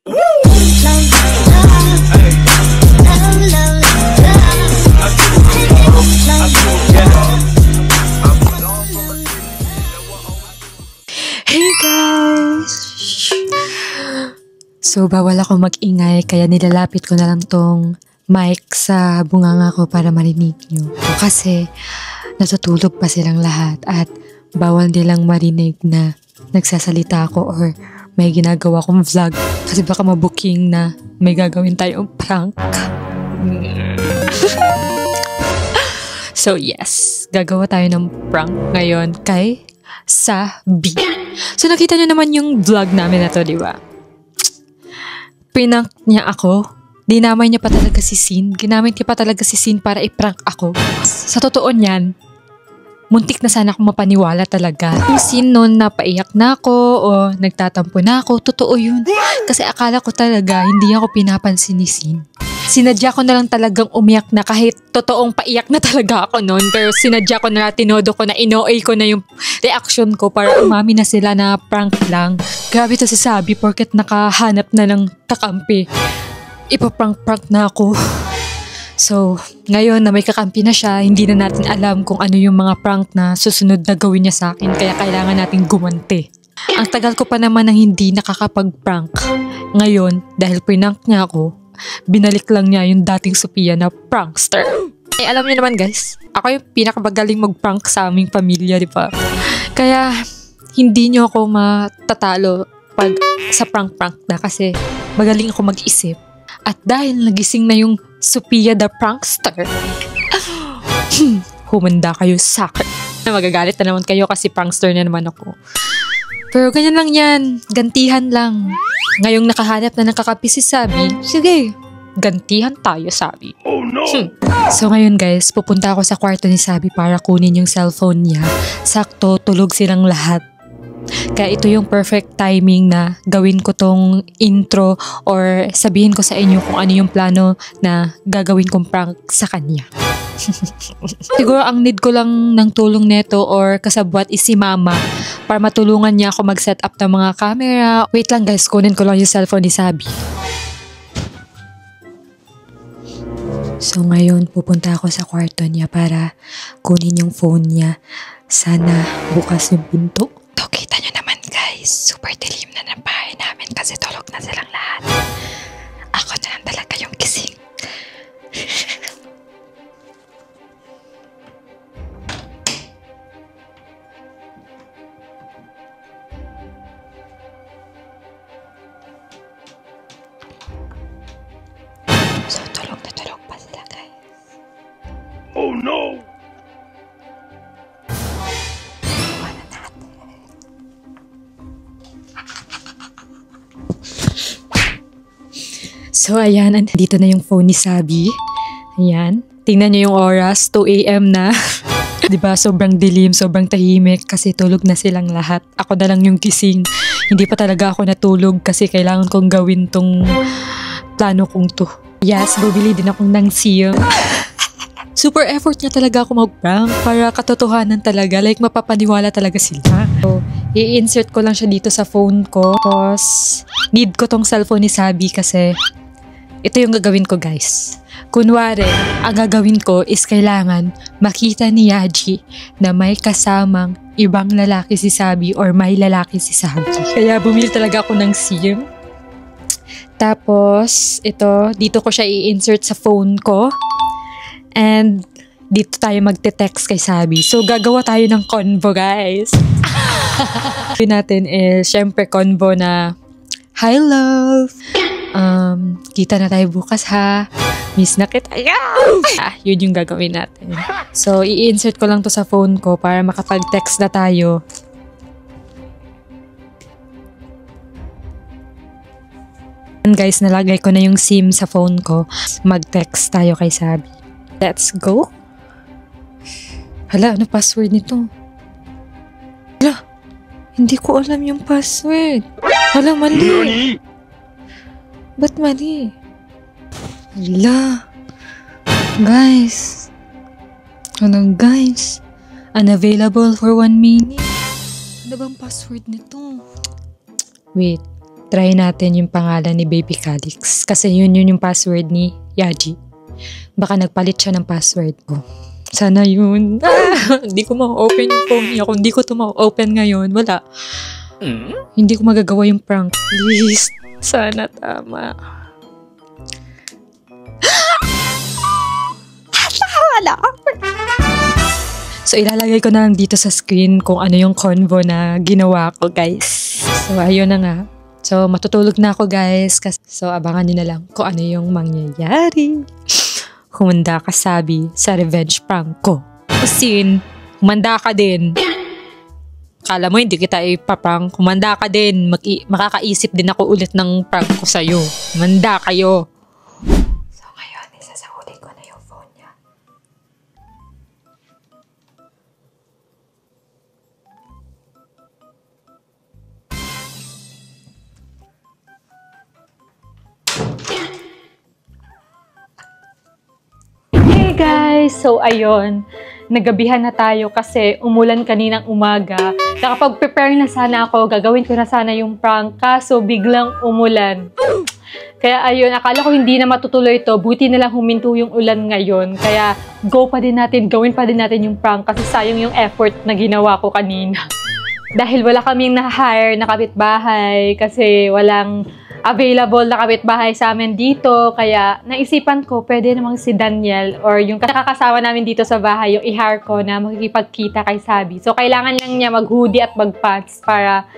Hey guys! So, bawal ako mag-ingay kaya nilalapit ko na lang tong mic sa bunganga ko para marinig nyo. Kasi natutulog pa silang lahat at bawal nilang marinig na nagsasalita ako or may ginagawa kong vlog kasi baka mabuking na may gagawin tayong prank. So yes, gagawa tayo ng prank ngayon kay Sabi. So nakita nyo naman yung vlog namin na to, di ba? Prank niya ako. Dinamay niya pa talaga si Sin. Ginamit niya pa talaga si Sin para i-prank ako. Sa totoo niyan, muntik na sana akong mapaniwala talaga. Yung Sin noon napaiyak na ako o nagtatampo na ako, totoo yun. Kasi akala ko talaga hindi ako pinapansin ni Sin. Sinadya ko na lang talagang umiyak na kahit totoong paiyak na talaga ako noon. Pero sinadya ko na tinodo ko na ino-ay ko na yung reaction ko para umami na sila na prank lang. Grabe to si Sabi porket nakahanap na ng kakampi. Ipaprank-prank na ako. So, ngayon na may kakampi na siya, hindi na natin alam kung ano yung mga prank na susunod na gawin niya sa akin. Kaya kailangan natin gumanti. Ang tagal ko pa naman nang hindi nakakapag-prank. Ngayon, dahil prank niya ako, binalik lang niya yung dating Sophia na prankster. Eh, alam niyo naman guys, ako yung pinakamagaling mag-prank sa aming pamilya, di ba? Kaya, hindi niyo ako matatalo pag sa prank-prank na kasi magaling ako mag-isip. At dahil nagising na yung Sophia the prankster, humanda kayo sa akin. Magagalit na naman kayo kasi prankster na naman ako. Pero ganyan lang yan, gantihan lang. Ngayong nakahanap na ng kakapi si Sabi, sige, gantihan tayo, Sabi. Oh no! So ngayon guys, pupunta ako sa kwarto ni Sabi para kunin yung cellphone niya. Sakto, tulog silang lahat. Kaya ito yung perfect timing na gawin ko tong intro or sabihin ko sa inyo kung ano yung plano na gagawin kong prank sa kanya. Siguro ang need ko lang ng tulong neto or kasabwat is si Mama para matulungan niya ako mag-set up ng mga camera. Wait lang guys, kunin ko lang yung cellphone ni Sabi. So ngayon pupunta ako sa kwarto niya para kunin yung phone niya. Sana bukas yung pinto. To, kita nyo naman guys, super dilim na ng bahay namin kasi tulog na silang lahat. Ako na lang talaga yung gising. So tulog na tulog pa sila guys. Oh no! So, ayan, dito na yung phone ni Sabi. Ayan. Tingnan niyo yung oras, 2 AM na. Diba, sobrang dilim, sobrang tahimik kasi tulog na silang lahat. Ako na lang yung gising. Hindi pa talaga ako natulog kasi kailangan kong gawin tong plano kong to. Yes, bubili din akong ng SIM. Super effort niya talaga ako mag-prank para katotohanan talaga. Like, mapapaniwala talaga sila. So, i-insert ko lang siya dito sa phone ko. Tapos, need ko tong cellphone ni Sabi kasi ito yung gagawin ko guys. Kunwari, ang gagawin ko is kailangan makita ni Yaji na may kasamang ibang lalaki si Sabi or may lalaki si Sabi. Kaya bumili talaga ako ng SIM. Tapos, dito ko siya i-insert sa phone ko. And dito tayo magte-text kay Sabi. So, gagawa tayo ng convo guys. Yung natin is, syempre, convo na, hi love! Kita na tayo bukas ha. Miss na kita. Yun yung gagawin natin. So, i-insert ko lang to sa phone ko para makapag-text na tayo. And guys, nalagay ko na yung SIM sa phone ko. Mag-text tayo kay Sabi. Let's go. Hala, ano password nito? Hala, hindi ko alam yung password. Hala, mali. Ba't mali? Hala. Guys. Ano guys? Unavailable for 1 minute. Ano bang password nito? Wait. try natin yung pangalan ni Baby Calix. Kasi yun yung password ni Yaji. Baka nagpalit siya ng password ko. Sana yun. Hindi ko ma-open yung phone niya. Kung hindi ko to ma-open ngayon, wala. Hindi ko magagawa yung prank. Please. Sana tama. Wala. So, ilalagay ko na lang dito sa screen kung ano yung convo na ginawa ko, guys. So, ayun na nga. So, matutulog na ako, guys. So, abangan nyo na lang kung ano yung mangyayari. Humanda ka, Sabi, sa revenge prank ko. Sin, humanda ka din. Kala mo, hindi kita ipaprank. Humanda ka din. Makakaisip din ako ulit ng prank ko sa'yo. Humanda kayo. So, ngayon, isasahuli ko na yung phone niya. Hey guys! So, ayun. Nagabihan na tayo kasi umulan kaninang umaga. Nakapag-prepare na sana ako. Gagawin ko na sana yung prank. Kaso, biglang umulan. Kaya ayun, akala ko hindi na matutuloy ito. Buti na lang huminto yung ulan ngayon. Kaya, go pa din natin. Gawin pa din natin yung prank. Kasi sayang yung effort na ginawa ko kanina. Dahil wala kaming na-hire na kapitbahay. Kasi walang available na kapitbahay sa amin dito. Kaya naisipan ko, pwede namang si Daniel or yung nakakasama namin dito sa bahay, yung i-hire ko na makikipagkita kay Sabi. So, kailangan lang niya mag-hoodie at mag-pants para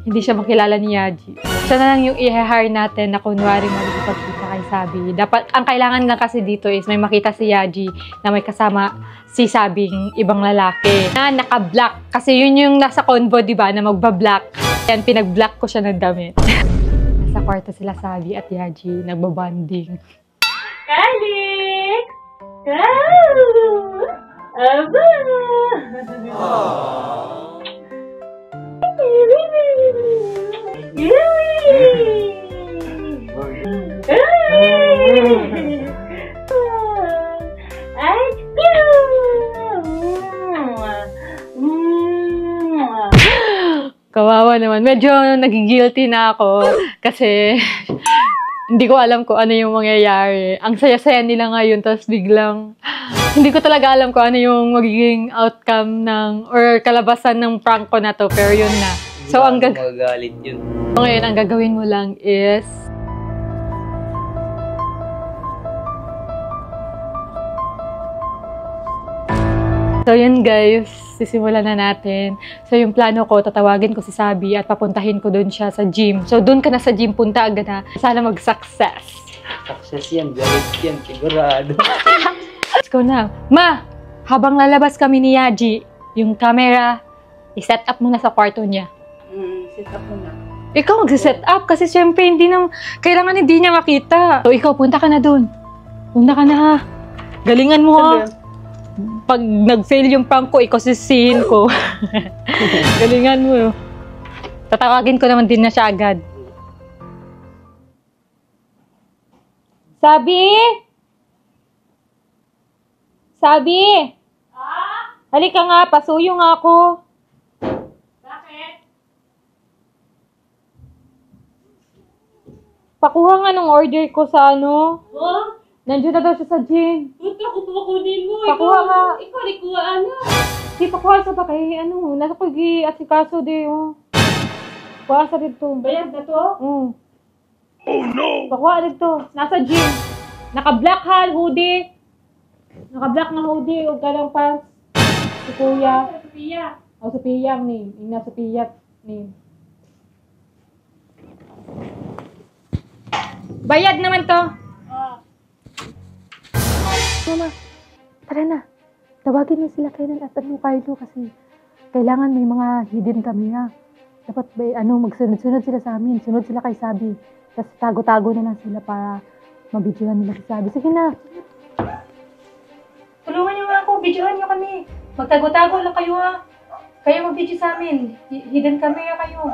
hindi siya makilala ni Yaji. Siya na lang yung i-hire natin na kunwari makikipagkita kay Sabi. Dapat, ang kailangan lang kasi dito is may makita si Yaji na may kasama si Sabing ibang lalaki na naka-black. Kasi yun yung nasa convo, diba, na magba-black. Yan, pinag-black ko siya ng damit. Sa kwarto sila Sabi at Yaji, nagbabanding. Calix! Aba! Kawawa naman. Medyo nagigilty na ako kasi hindi ko alam kung ano yung mangyayari. Ang saya-saya nila ngayon, tapos biglang hindi ko talaga alam kung ano yung magiging outcome ng or kalabasan ng prank ko na to, pero yun na. So, magagalit yun. So, ngayon, ang gagawin mo lang is so, yun guys, sisimulan na natin. So, yung plano ko, tatawagin ko si Sabi at papuntahin ko dun siya sa gym. So, dun ka na sa gym, punta agad na. Sana mag-success. Success yan, galit yan, sigurado. Let's go na. Ma, habang lalabas kami ni Yaji, yung camera, i-set up muna sa kwarto niya. Set up muna. Ikaw mag-set up kasi syempre kailangan hindi niya makita. So, ikaw, punta ka na dun. Punta ka na ha. Galingan mo ha. Pag nag-fail yung prank ko, ikaw sisihin ko. Galingan mo. Tatawagin ko naman din na siya agad. Sabi? Sabi? Halika nga, pasuyo nga ako. Bakit? Pakuha nga ng order ko sa ano. Oh? Nandiyan na daw siya sa gym. Punta ko kukunin mo. Pakuha nga. Ikaw, likuhaan na. Di pakuha sa ba kay ano, nasa pag-i-asikaso di oh. Pakuha sa dito. Bayad na to? Oh no! Pakuha dito. Nasa gym. Naka-black ha, hoodie. Naka-black na hoodie. Huwag ka lang pants. Si Kuya. Sophia. O, Sophia ang name. Yung na Sophia name. Bayad naman to. Mama, tara na. Tawagin mo sila Kenan at Carlo kasi kailangan may mga hidden camera. Dapat magsunod-sunod sila sa amin. Sunod sila kay Sabi. Tapos tago-tago na lang sila para mabidyohan nila si Sabi. Sige na. Tulungan niyo nga ako. Bidyohan niyo kami. Magtago-tago lang kayo ha. Kayo magbidyo sa amin. Hidden camera kayo.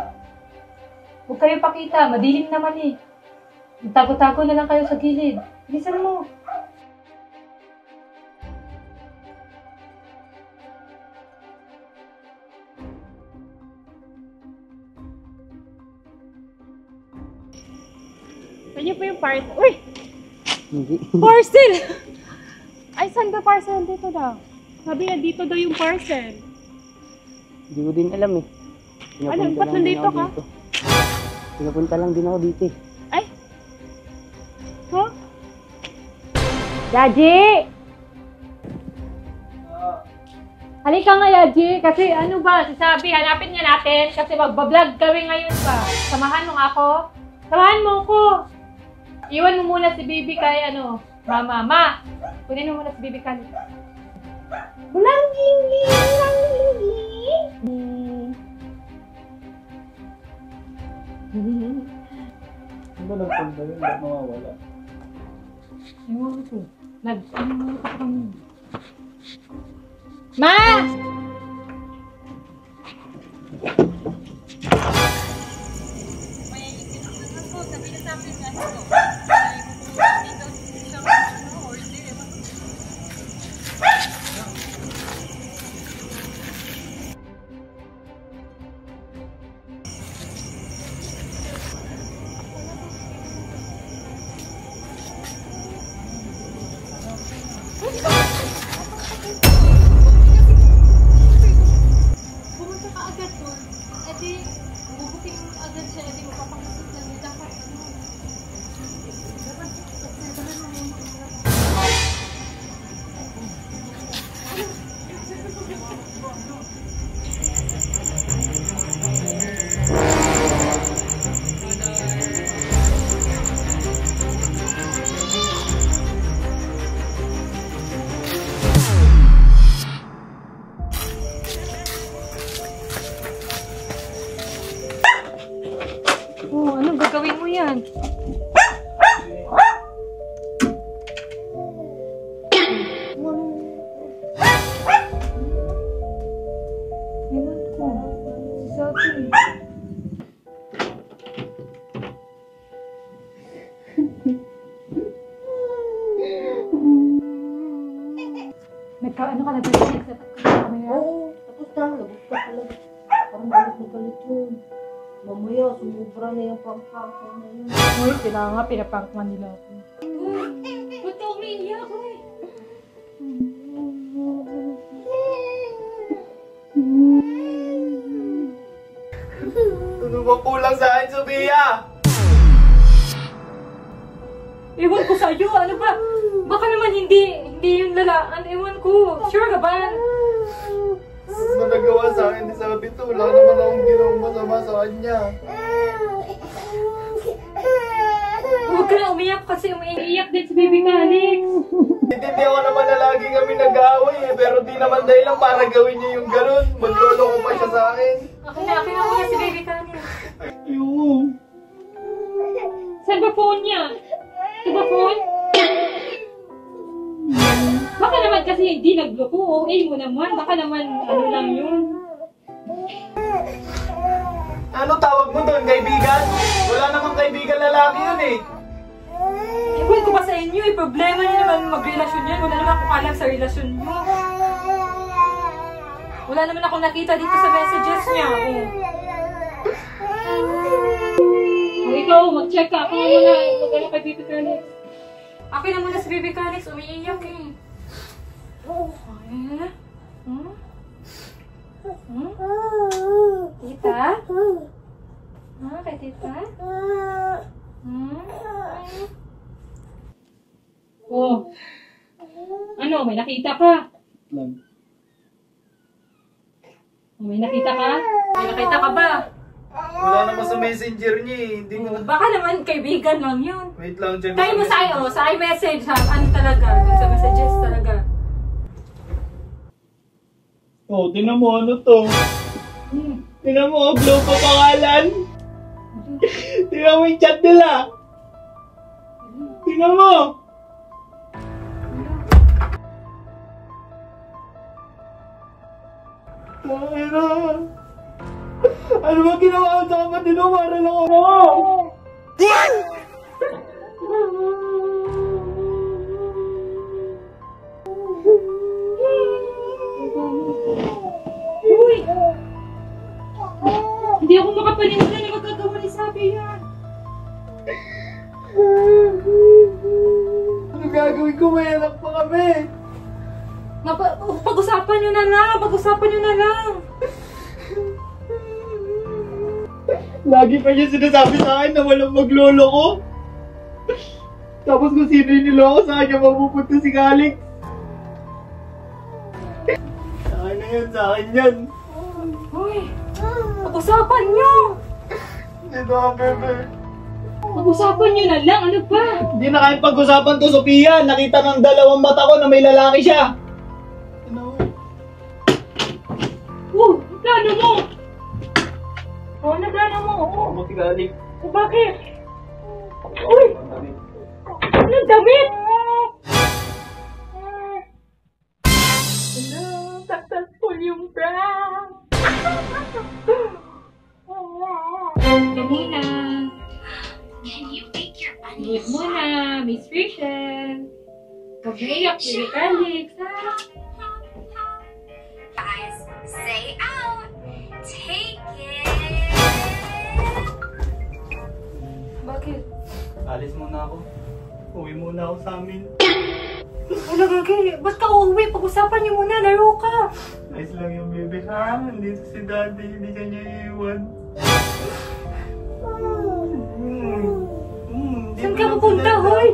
Huwag kayo pakita. Madilim naman eh. Magtago-tago na lang kayo sa gilid. Bilisan mo. Saan po yung parcel? Uy! Hindi. Parcel! Ay, saan ba parcel? Dito daw. Sabi niya, dito daw yung parcel. Hindi ko din alam eh. Ano, Pinapunta ba't lang din nandito ako ka? dito. Pinapunta lang din ako dito eh. Ay! Huh? Yaji! Halika nga, Yaji. Kasi ano ba, sasabi, hanapin nga natin. Kasi magbablog kami ngayon pa. Samahan mo nga ako. Samahan mo ako. Iwan mo muna si Bibi kay ano, Mama. Ma! Kunin mo muna si Bibi kay Bulangling! Ano ba nagpunta yun? Ba't mawawala? Ewan ko. Ano ka kami? Ma! Pumunta ka agad doon. E di, bubuking agad siya. E di, magpapakasip lang niya. Dapat, dapat, obserbahan mo yung Oh, ano gagawin mo yan? Ewan ko. Si Sophie. Ano ka na ba? Nag-set up ka sa camera? Oo, tapos na. Labot ka talaga. Parang galit na galit yun. Mamaya, sumubra na yung pang-pangko na yun. Uy, pinaprank man nila ako. ba't ka umiiyak, uy? Ano ba kulang sa akin, Sophia? Ewan ko sa'yo, ano ba? Baka naman hindi yung lalaan. Ewan ko. Sure ka ba? Ano nagawa sa akin ni Sabi to? Wala naman akong ginawang masama sa kanya. Huwag ka na umiyak kasi umiiyak din si Baby Calix. Hindi ako naman na lagi kami nag-aaway eh. Pero di naman dahil lang para gawin niya yung ganun. Maglolo ko pa siya sa akin. Akin na muna si Baby Calix. Ayun. Saan ba phone niya? Ito ba phone? Baka naman kasi hindi nagloko. OA mo naman. Baka naman ano lang yun. Ano tawag mo doon, kaibigan? Wala namang kaibigan lalaki yun eh. Ewan ko ba sa inyo eh. Problema niyo naman magrelasyon yan. Wala naman akong alam sa relasyon niyo. Wala naman akong nakita dito sa messages niya. Ikaw, mag-check ka. Ako nga muna. Mag-ano kay Baby Calix. Akin na muna si Baby Calix. Umiiyak eh. Ay, hmm? Hmm? Tita? Ha? Kay tita? Hmm? Oh. Ano? May nakita ka? May nakita ka? May nakita ka ba? Wala naman sa messenger niya eh. Hindi ko na... Baka naman kaibigan lang yun. Wait lang, check Tayo mo sa iMessage ha. Ano talaga? Sa messages talaga. Oh, tingnan mo ano to. Tingnan mo, Glow pa pangalan. Tingnan mo yung chat nila. Tingnan mo. Ano ba ginawa ko sa kapatid mo? Para lang ako. Uy! Hindi ako makapaniniwala na magkagawa ni Sabi yan. gagawin ko? May anak pa kami. Pag-usapan nyo na lang. Pag-usapan nyo na lang. Lagi pa niya sinasabi sa akin na walang maglolo ko. Tapos kung sino yung niloko sa kanya, mapupunta si Alex. Sa akin na yan, sa akin yan. Uy, pag-usapan nyo. Dito ka, bebe. Pag-usapan nyo na lang. Ano ba? Hindi na kayang pag-usapan to, Sophia. Nakita ng dalawang mata ko na may lalaki siya. Ano? Plano mo. Ano plano mo? Ako si Alex. Bakit? Uy! Anong damit? Hello, successful yung prank! Muna. Good muna, Miss Rachel. Pag-iyak, Miss Alex, ha? Guys, say out. Take it. Bakit? Alis muna ako. Uwi muna ako sa amin. Wala gagay. Ba't ka uuwi? Pag-usapan niyo muna. Laro ka. Nice lang yung bebe. Ha? Nandito si daddy. Hindi ka niya iiwan. Saan ka pupunta, hoy?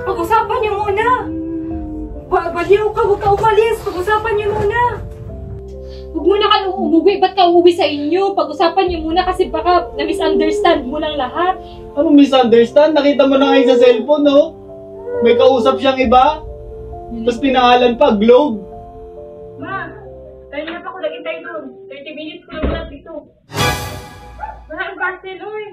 Pag-usapan niyo muna. Baliw ka. Huwag ka umalis. Pag-usapan niyo muna. Huwag muna ka umuwi. Ba't ka uuwi sa inyo? Pag-usapan niyo muna kasi baka na-misunderstand mo lang lahat. Anong misunderstand? Nakita mo na ngayon sa cellphone, no? May kausap siyang iba. Tapos pinangalan pa, Globe. Ma, tayo na pa ako naghintay doon. 30 minutes ko lang mula dito. Maraming parcel, oy.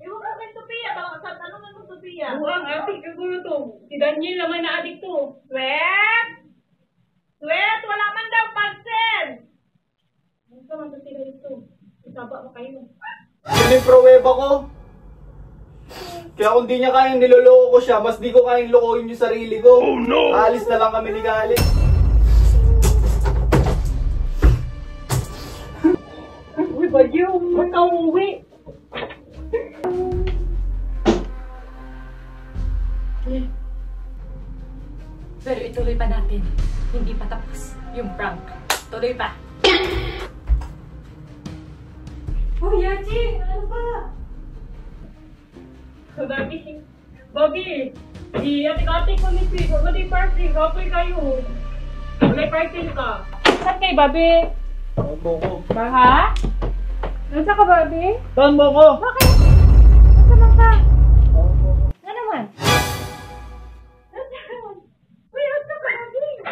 Ewan ka kay Sophia. Tanungan mo, Sophia. Oo, ang ating siguro to. Si Daniel naman na adik to. Sweet! Sweet! Wala man daw parcel! Ano ka man sila dito? Isaba mo kayo. Yan yung pruweba ko. Kaya kung di niya kayang niloloko ko siya, mas di ko kayang lokohin yung sarili ko. Oh no! Aalis na lang kami ni Alex. Uy, bagyo! Ba't ka uuwi? Pero ituloy pa natin. Hindi pa tapos yung prank. Tuloy pa. Oh, Yachi! Ano ba? Bobby! Di ate-ate ko ni Pig. Huwag di party. Kapoy kayo. Wala party ka. Saan kayo, Bobby? Opo ko. Ha? Nasa ka, Bobby? Saan mo ko? Bakit? Nasa lang ka? Ano naman? Uy, ano ka, Bobby?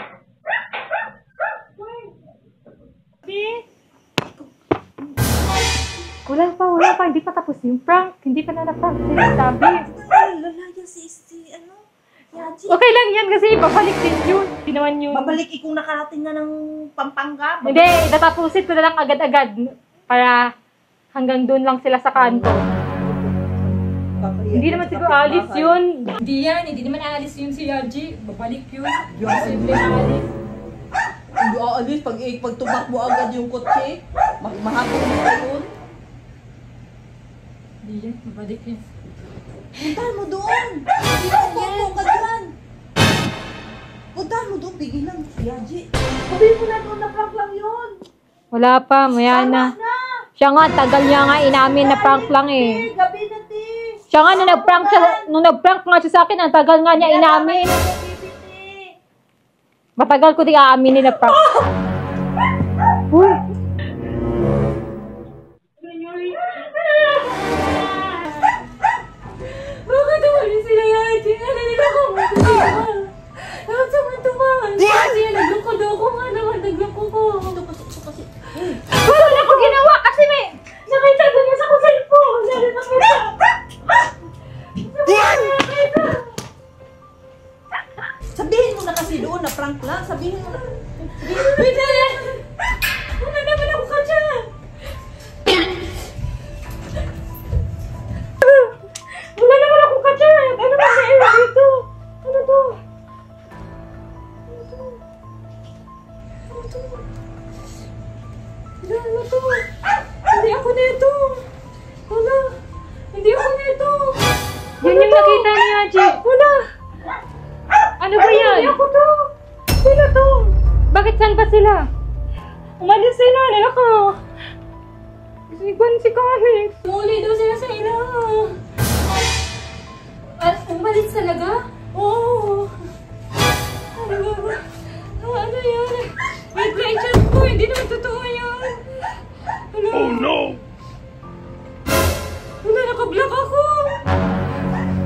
Bobby? Wala pa. Hindi pa tapos yung prank. Hindi pa na na-prank. Sabi. Lalayan si Yaji. Okay lang yan kasi babalik din yun. Hindi naman yun. Babalik ikong nakarating na ng Pampanga. Hindi, itatapusin ko na lang agad-agad. Para hanggang doon lang sila sa kanto. Hindi naman siguro alis yun. Hindi naman alis yun si Yaji. Babalik yun. Simple na alis. Hindi aalis. Pag tumakbo agad yung kotse, mahapon mo pa yun. Hindi yan, babalik yun. Puntahan mo doon. Hindi mo ka dyan. Puntahan mo doon. Pigilan si Yaji. Sabihin mo na doon na prank lang yun. Wala pa, maya na. Siya nga, tagal niya nga inamin na prank lang eh. Gabi na di. Siya nga, nung nag-prank nga siya sa akin, ang tagal nga niya inamin. Matagal ko di aaminin na prank. Uy! Bakit umalis sila Yaji? Nalilito ko magkakita. Bakit samantuman? Kasi nagloko daw ko nga naman, nagloko ko. Wala ko ginawa kasi may nakita doon niya sa cellphone. Lalo nakita. Sabihin mo na kasi doon na prank lang. Sabihin mo na. Wait na yan! Wala naman ako ka dyan! Wala naman ako ka dyan! Ano ba sa iyo dito? Ano to? Ano to? Hindi ako nito! Wala! Hindi ako nito! Yan yung nakita ni Yaji! Wala! ba sila? Umalis sila, anak ko. Si Kahit. Muli daw sila sa ila. At umalis talaga? Oo. Ano yan? Wait lang, chat ko. Hindi naman totoo yan. Ano? Oh no! Wala, nakablock ako.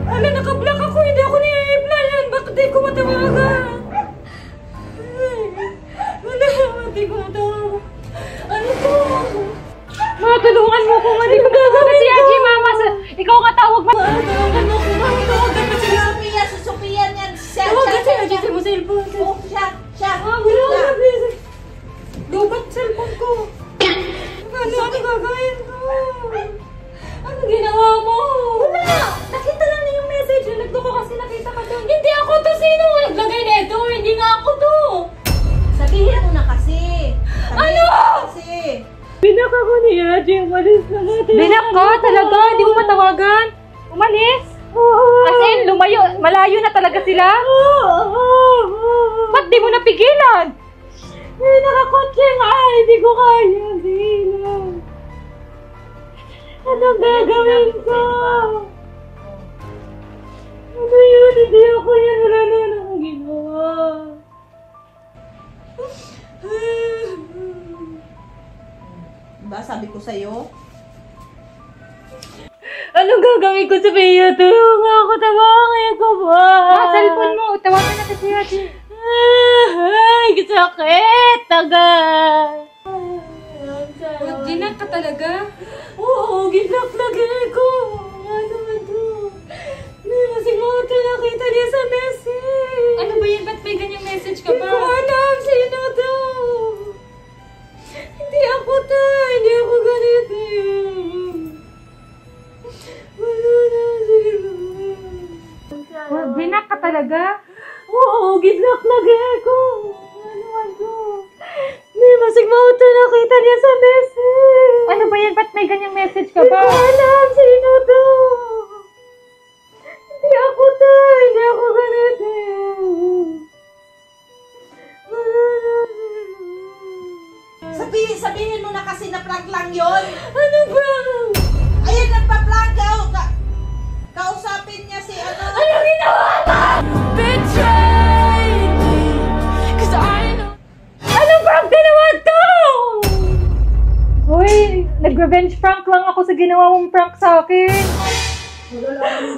Wala, nakablock ako. Hindi ako ni-reply yan. Bakit di ko matawagan? Wala, hindi ko matawagan. Ano to? Matulungan mo kung hindi ko gagawin si Aji, mama. Ikaw nga tawag mo. Tawagan mo kung ano. Tawagan mo sila. Sophia, si Sophia niyan. Tawagan si Aji mo cellphone. Oh, siya. Wala, please. Lubat cellphone ko. Ano gagawin ko? Ano ginawa mo? Wala! Nakita lang na yung message. Nagdo ko kasi nakita ka doon. Hindi ako to. Sino naglagay na ito? Hindi nga ako to. Sabihin mo na kasi. Ano? Kasi. Binak ako ni Aji. Umalis na natin. Binak ka? Talaga? Hindi mo matawagan? Umalis? As in, lumayo. Malayo na talaga sila? Ba't di mo napigilan? Nakakotse nga. Hindi ko kaya. Sila. Anong gagawin ko? Ano yun? Hindi ako yan. Wala na akong ginawa. Diba sabi ko sa'yo? Anong gagawin ko sa Pia? Tulungan ako. Tawagin ko ba? Cellphone mo. Tawagan natin si Ate. Ay, sakit. Tagal. Ginak ka talaga? Oo, ginlak-lagay ko. Ano ba ito? Kasi mo ito nakita niya sa message. Ano ba yan? Ba't may ganyang message ka Hindi ko ba? alam sino to. Hindi ako to. Hindi ako ganito. Wala na sila. Ginak ka talaga? Oo, ginlak-lagay ko. Ano ba ito? May masig mo ito nakita niya sa message. Ano ba yan? Ba't may ganyang message ka ba? Hindi ko alam sino to. Hindi ako to. Hindi ako ganito. Sabihin mo na kasi na prank lang yun. Ano ba? Ayan, nagpa-prank ka. Kausapin niya si ano. Ano ginawa mo? Betrayed me. Cause I know. Anong prank ginawa to? Uy, nag-revenge prank lang ako sa ginawa mong prank sa akin.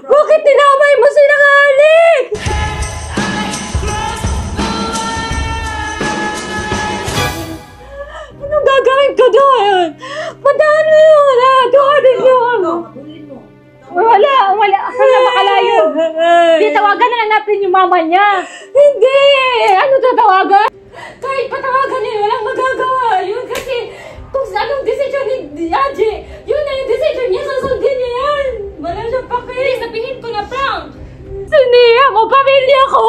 Bakit tinamay mo silang Alex? Anong gagawin ko doon? Puntahan mo yun, ha? Doon yun. Wala. Saan na makalayo? Titawagan na natin yung mama niya. Hindi! Ano tatawagan? Kahit patawagan niya, walang magagawa. Yun kasi, kung anong decision ni Aji, yun na yung decision niya, susundin niya yan. Wala siyang pake. Hindi, sabihin ko na prank. Siniya mo, pamilya ko!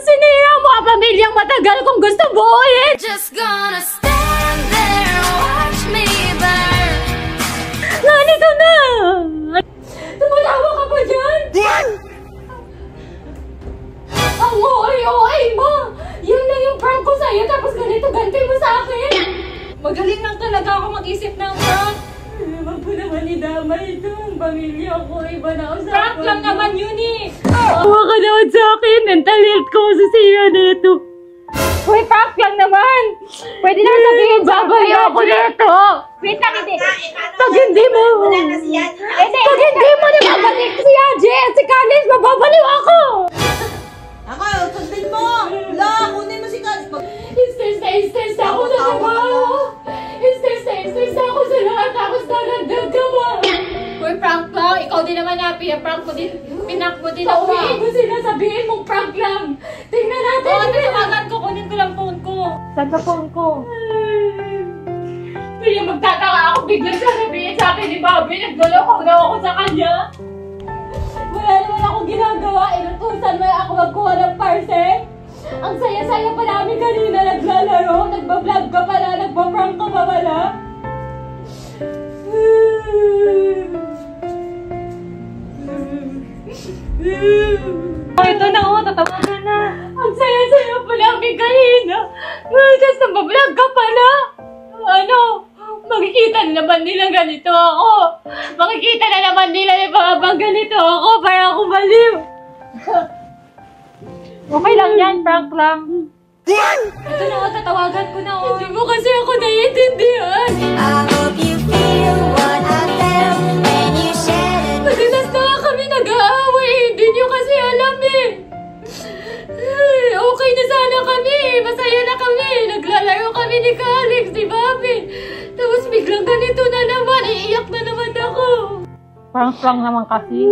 Siniya mo ang pamilyang matagal kung gusto buuin! Just gonna stand there and watch me burn. Ganito na! Tumalawa ka pa dyan? Ang OA mo! Yun na yung prank ko sa'yo, tapos ganito ganti mo sa akin! Magaling lang talaga ako mag-isip ng prank. Huwag po naman idamay ito. Ang pamilya ko, iba na usapan. Prank lang naman yun eh! Huwag ka naman sa akin. Mental health ko sa siya nito. Uy, prank lang naman. Pwede na sabihin sa akin. Ayoko nito. Wait lang, hindi. Pag hindi mo. Wala na si Yan. Pag hindi mo na mabalik si Aji at si Kalis, mababaliw ako. Ako, sundin mo. La, kunin mo si Kalis. Stress ako sa trabaho. Stress ako sa lahat. Tapos naragdag ka ba? Uy, prank lang. Ikaw din naman happy. Prank mo din. Pinak mo din ako. Sabihin mo sila. Sabihin mong prank lang. Tingnan natin. Oo, tatawagan ko. Kunin ko lang phone ko. Saan ka phone ko? Kaya magtataka ako. Biglang sasabihin sa akin ni Bobby. Nagloloko na ako sa kanya. Wala naman akong ginagawa. Inutusan mo ako magkuha ng parcel. Ang saya-saya pa namin kanina naglalaro. Nagbablog ka pala. Nagpa-prank ka pa pala. Oh, ito na oh, tatawagan na. Ang saya-saya pa namin kanina. Tapos nabablog ka pala. Ano? Makikita na naman nila ganito ako. Makikita na naman nila na pag ganito ako para ako baliw. Okay lang yan, prank lang. Ito na oh, tatawagan ko na oh. Hindi mo kasi ako naiintindihan. I hope you feel what I felt when you said it. Madalas na nga kami nag-aaway. Hindi nyo kasi alam eh. Okay na sana kami. Masaya na kami. Naglalaro kami ni Alex, di Bobby. Tapos biglang ganito na naman. Iiyak na naman ako. Prank lang naman kasi.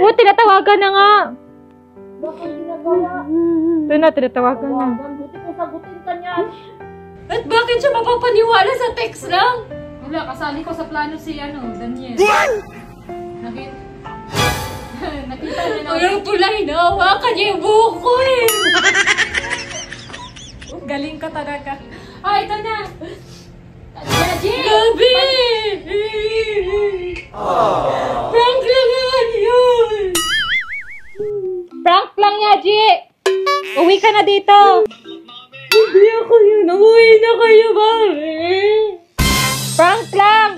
Oh, tinatawagan na nga. Bakit ginagawa? Ito na, tinatawagan na. Buti ko sagutin ka niyan. At bakit siya mapapaniwala sa text lang? Wala, kasali ko sa plano si Daniel. Nakita na na. Ayaw pula, hinahawakan niya yung buhok ko eh. Galing ka talaga. Ah, ito na. Gabi! Prank lang naman yun! Prank lang, Yaji! Uwi ka na dito! Hindi ako yun. Umuwi na kayo, Mami! Prank lang!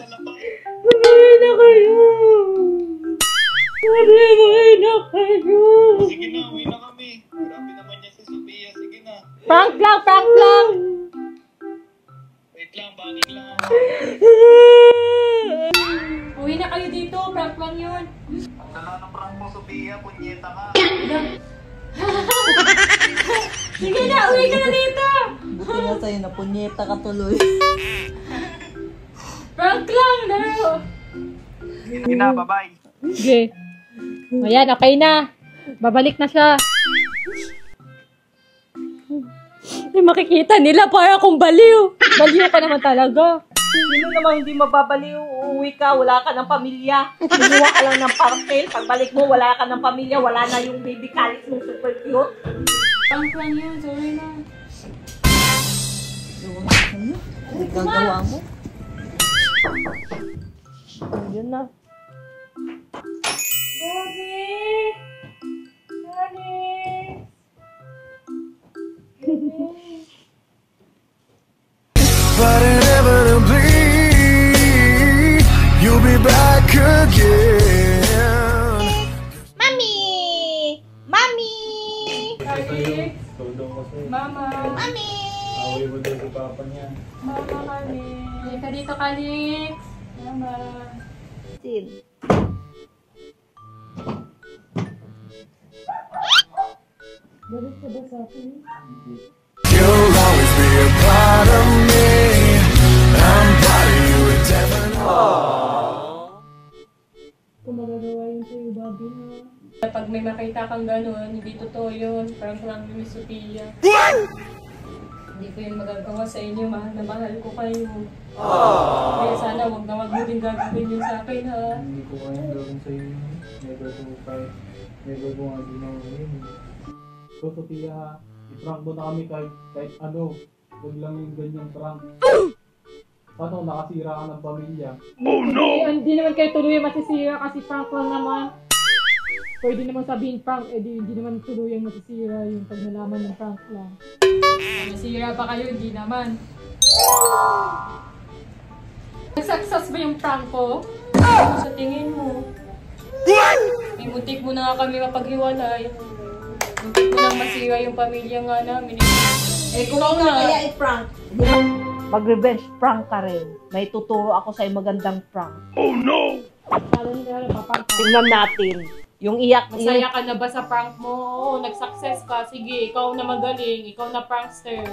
Umuwi na kayo! Umuwi na kayo! Sige na, uwi na kami. Grabe naman niya si Sophia. Sige na. Prank lang! Prank lang! Wait lang, banig lang ako. Uwi na kayo dito. Prank lang yun. Ang dala ng prank mo, Sophia. Punyeta ka. Sige na! Uwi ka na dito! Buti nga sa'yo na punyeta ka tuloy. Prank lang! Laro! Sige na, bye-bye. Sige. Ayan, okay na. Babalik na siya. Makikita nila para akong baliw. Baliw ka naman talaga. Sino naman hindi mababaliw? Uuwi ka, wala ka ng pamilya. Kumuha ka lang ng parcel. Pagbalik mo, wala ka ng pamilya. Wala na yung baby Calix mong super cute. Prank lang yun. Sorry na. Ano gagawa mo? Yun na. Bobby! Alex! But inevitably, you'll be back again. Mami! Mami! Alex! Todo kasi. Mama! Mami! Away mo daw sa papa niya. Mama, Alex! Halika dito, Alex! Mama! Sin. Balik ka ba sa akin? You'll always be a part of me. I'm part of you indefinitely. Kung magagawa yun sa'yo, Bobby, ha? Pag may makita kang gano'n, hindi totoo yun. Parang lang ni Miss Sophia. Hindi ko yun magagawa sa inyo, mahal na mahal ko kayo. Kaya sana wag na wag mo din gagawin yun sa akin, ha? Hindi ko kayang gawin sa'yo yun. Never ko nga ginawa yun. So, Sophia ha, i-prank mo na kami kahit ano. Huwag lang yung ganyang prank. Paano nakasira ka ng pamilya? Hindi naman kayo tuluyang masisira kasi prank lang naman. Pwede naman sabihin prank, hindi naman tuluyang masisira yung pag nalaman ng prank lang. Masira pa kayo, hindi naman. Success ba yung prank ko? Sa tingin mo? May muntik mo na nga kami mapaghiwalay. Muntik mo nang masira yung pamilya nga namin. Eh kung Ikaw na, na kaya i-prank. Mag-revenge prank ka rin. May tuturo ako sa'yo magandang prank. Tingnan natin. Yung iyak masaya ka na ba sa prank mo? Oo, nag-success ka. Sige, ikaw na magaling. Ikaw na prankster.